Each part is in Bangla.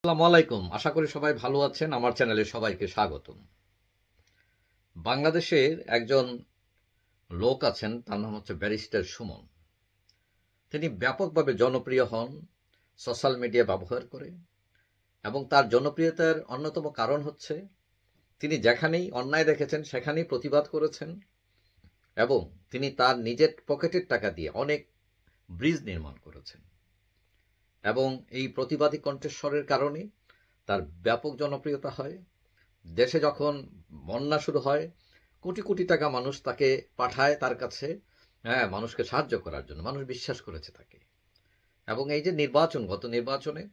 আসসালামু আলাইকুম। আশা করি সবাই ভালো আছেন। আমার চ্যানেলে সবাইকে স্বাগতম। বাংলাদেশের একজন লোক আছেন, তার নাম হচ্ছে ব্যারিস্টার সুমন। তিনি ব্যাপকভাবে জনপ্রিয় হন সোশ্যাল মিডিয়া ব্যবহার করে, এবং তার জনপ্রিয়তার অন্যতম কারণ হচ্ছে তিনি যেখানেই অন্যায় দেখেছেন সেখানেই প্রতিবাদ করেছেন, এবং তিনি তার নিজের পকেটের টাকা দিয়ে অনেক ব্রিজ নির্মাণ করেছেন। এবং এই প্রতিবাদী কণ্ঠস্বরের কারণে তার ব্যাপক জনপ্রিয়তা হয়। দেশে যখন বন্যা শুরু হয়, কোটি কোটি টাকা মানুষ তাকে পাঠায় তার কাছে, মানুষকে সাহায্য করার জন্য। মানুষ বিশ্বাস করেছে তাকে। এবং এই যে গত নির্বাচনে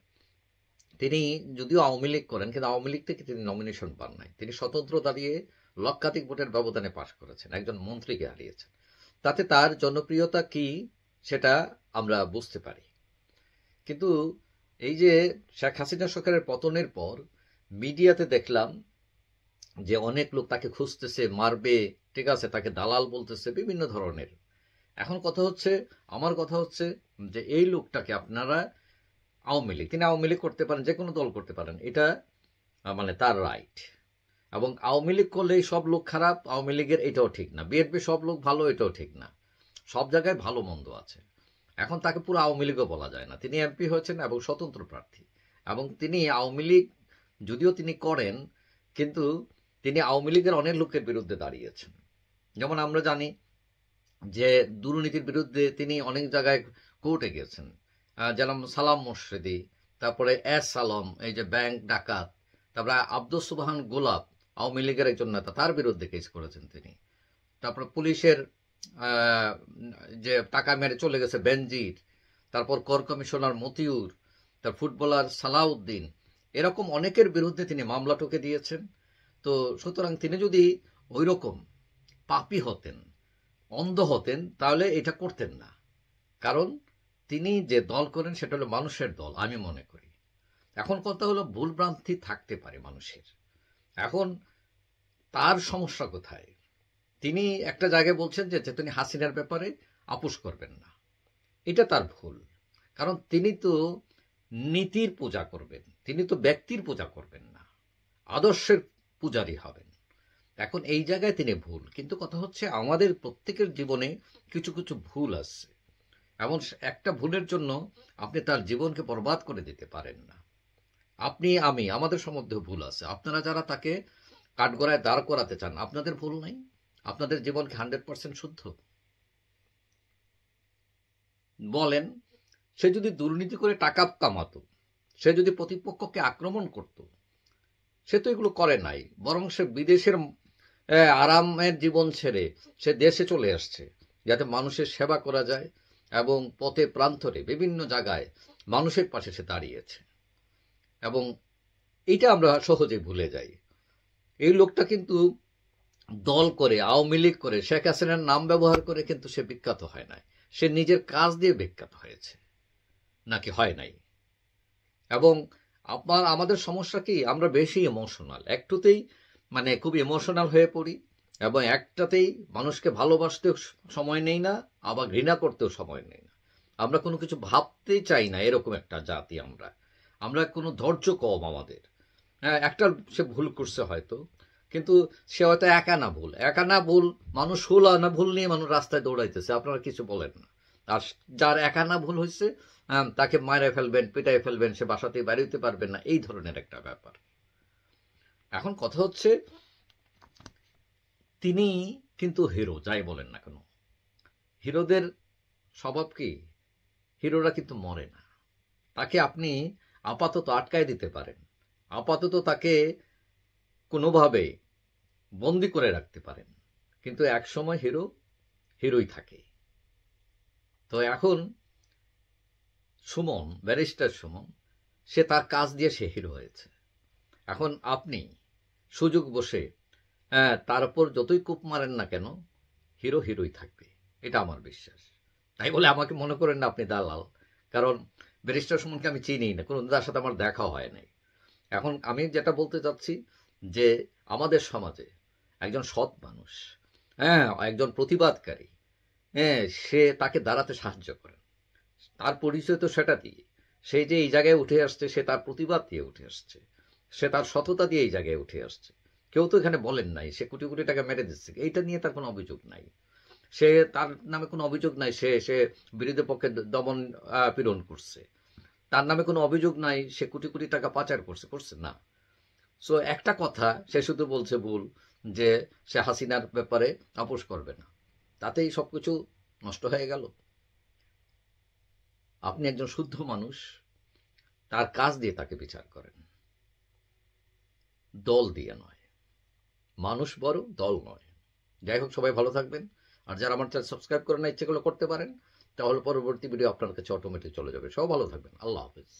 তিনি যদিও আওয়ামী লীগ করেন, কিন্তু আওয়ামী লীগ থেকে তিনি নমিনেশন পান নাই। তিনি স্বতন্ত্র দাঁড়িয়ে লক্ষাধিক ভোটের ব্যবধানে পাশ করেছেন, একজন মন্ত্রীকে হারিয়েছেন। তাতে তার জনপ্রিয়তা কি সেটা আমরা বুঝতে পারি। কিন্তু এই যে শেখ হাসিনা সরকারের পতনের পর মিডিয়াতে দেখলাম যে অনেক লোক তাকে খুঁজতেছে, মারবে, ঠিক আছে, তাকে দালাল বলতেছে, বিভিন্ন ধরনের। এখন আমার কথা হচ্ছে যে এই লোকটাকে আপনারা তিনি আওয়ামী লীগ করতে পারেন, যে কোনো দল করতে পারেন, এটা মানে তার রাইট। এবং আওয়ামী লীগ করলে সব লোক খারাপ, আওয়ামী লীগের এটাও ঠিক না। বিএনপি সব লোক ভালো, এটাও ঠিক না। সব জায়গায় ভালো মন্দ আছে। এখন তাকে পুরো আওয়ামী লীগও বলা যায় না। তিনি এমপি হয়েছেন এবং স্বতন্ত্র প্রার্থী, এবং তিনি আওয়ামী লীগ যদিও তিনি করেন, কিন্তু তিনি আওয়ামী লীগের অনেক লোকের বিরুদ্ধে দাঁড়িয়েছেন। যেমন আমরা জানি যে দুর্নীতির বিরুদ্ধে তিনি অনেক জায়গায় কোর্টে গেছেন, যেমন সালাম মোর্শেদি, তারপরে এস আলম, এই যে ব্যাংক ডাকাত, তারপরে আব্দুস সুবহান গোলাপ, আওয়ামী লীগের একজন নেতা, তার বিরুদ্ধে কেস করেছেন তিনি। তারপর পুলিশের যে টাকা মেরে চলে গেছে বেনজির, তারপর কর কমিশনার মতিউর, তার ফুটবলার সালাউদ্দিন, এরকম অনেকের বিরুদ্ধে তিনি মামলা ঠুকে দিয়েছেন। তো সুতরাং তিনি যদি ওই রকম পাপী হতেন, অন্ধ হতেন, তাহলে এটা করতেন না। কারণ তিনি যে দল করেন সেটা হলো মানুষের দল, আমি মনে করি। এখন কথা হলো ভুলভ্রান্তি থাকতে পারে মানুষের। এখন তার সমস্যা কোথায়? তিনি একটা জায়গায় বলছেন যে তিনি হাসিনার ব্যাপারে আপোষ করবেন না। এটা তার ভুল। কারণ তিনি তো নীতির পূজা করবেন, তিনি তো ব্যক্তির পূজা করবেন না, আদর্শের পূজারী হবেন। এখন এই জায়গায় তিনি ভুল। কিন্তু কথা হচ্ছে আমাদের প্রত্যেকের জীবনে কিছু কিছু ভুল আছে, এমন একটা ভুলের জন্য আপনি তার জীবনকে বরবাদ করে দিতে পারেন না। আমাদের সম্বন্ধে ভুল আছে। আপনারা যারা তাকে কাঠগড়ায় দাঁড় করাতে চান, আপনাদের ভুল নাই? আপনাদের জীবন কি 100% শুদ্ধ? বলেন, সে যদি দুর্নীতি করে টাকা কামাতো, সে যদি প্রতিপক্ষকে আক্রমণ করত, সে তো এগুলো করে নাই। বরং সে বিদেশের আরামের জীবন ছেড়ে সে দেশে চলে আসছে, যাতে মানুষের সেবা করা যায়, এবং পথে প্রান্তরে বিভিন্ন জায়গায় মানুষের পাশে সে দাঁড়িয়েছে। এবং এইটা আমরা সহজে ভুলে যাই। এই লোকটা কিন্তু দল করে, আওয়ামী লীগ করে, শেখ হাসিনার নাম ব্যবহার করে কিন্তু সে বিখ্যাত হয় নাই। সে নিজের কাজ দিয়ে বিখ্যাত হয়েছে, নাকি হয় নাই? এবং আমাদের সমস্যা কি, আমরা বেশি ইমোশনাল, একটুতেই খুব ইমোশনাল হয়ে পড়ি, এবং একটাতেই মানুষকে ভালোবাসতেও সময় নেই না, আবার ঘৃণা করতেও সময় নেই না। আমরা কোনো কিছু ভাবতেই চাই না, এরকম একটা জাতি আমরা কোনো ধৈর্য কম আমাদের। হ্যাঁ, একটা সে ভুল করছে হয়তো, কিন্তু সে হয়তো একা না ভুল, মানুষ ষোলো আনা ভুল নিয়ে মানুষ রাস্তায় দৌড়াইতেছে, আপনারা কিছু বলেন না। আর যার একা না ভুল হয়েছে, তাকে মারে ফেলবেন, পিটাই ফেলবেন, সে বাসাতে বেরোতে পারবেন না, এই ধরনের একটা ব্যাপার। এখন কথা হচ্ছে তিনি কিন্তু হিরো, যাই বলেন না কেন। হিরোদের স্বভাব কি? হিরোরা কিন্তু মরে না। তাকে আপনি আপাতত আটকায় দিতে পারেন, আপাতত তাকে কোনোভাবে বন্দি করে রাখতে পারেন, কিন্তু এক সময় হিরোই থাকে। তো এখন ব্যারিস্টার সুমন, সে তার কাজ দিয়ে সে হিরো হয়েছে। এখন আপনি সুযোগ বসে তার উপর যতই কূপ মারেন না কেন, হিরোই থাকবে, এটা আমার বিশ্বাস। তাই বলে আমাকে মনে করেন না আপনি দালাল। কারণ ব্যারিস্টার সুমনকে আমি চিনি না, কোনো তার সাথে আমার দেখা হয় নাই। এখন আমি যেটা বলতে চাচ্ছি যে আমাদের সমাজে একজন সৎ মানুষ, একজন প্রতিবাদকারী, সে তাকে দাঁড়াতে সাহায্য করেন। তার পরিচয় তো সেটা দিয়ে সেই যে এই জায়গায় উঠে আসছে, সে তার প্রতিবাদ দিয়ে উঠে আসছে, সে তার সততা দিয়ে এই জায়গায় উঠে আসছে। কেউ তো এখানে বলেন নাই সে কোটি কোটি টাকা মেরে দিচ্ছে, এইটা নিয়ে তার কোনো অভিযোগ নাই। সে তার নামে কোনো অভিযোগ নাই সে সে বিরোধী পক্ষে দমন পীড়ন করছে, তার নামে কোনো অভিযোগ নাই সে কোটি কোটি টাকা পাচার করছে, করছে না। সো একটা কথা সে শুধু বলছে ভুল, যে সে হাসিনার ব্যাপারে আপোষ করবে না, তাতেই সবকিছু নষ্ট হয়ে গেল। আপনি একজন শুদ্ধ মানুষ, তার কাজ দিয়ে তাকে বিচার করেন, দল দিয়ে নয়। মানুষ বড়, দল নয়। যাই হোক, সবাই ভালো থাকবেন। আর যারা আমার চ্যানেল সাবস্ক্রাইব করেন না, ইচ্ছেগুলো করতে পারেন, তাহলে পরবর্তী ভিডিও আপনার কাছে অটোমেটিক চলে যাবে। সব ভালো থাকবেন। আল্লাহ হাফেজ।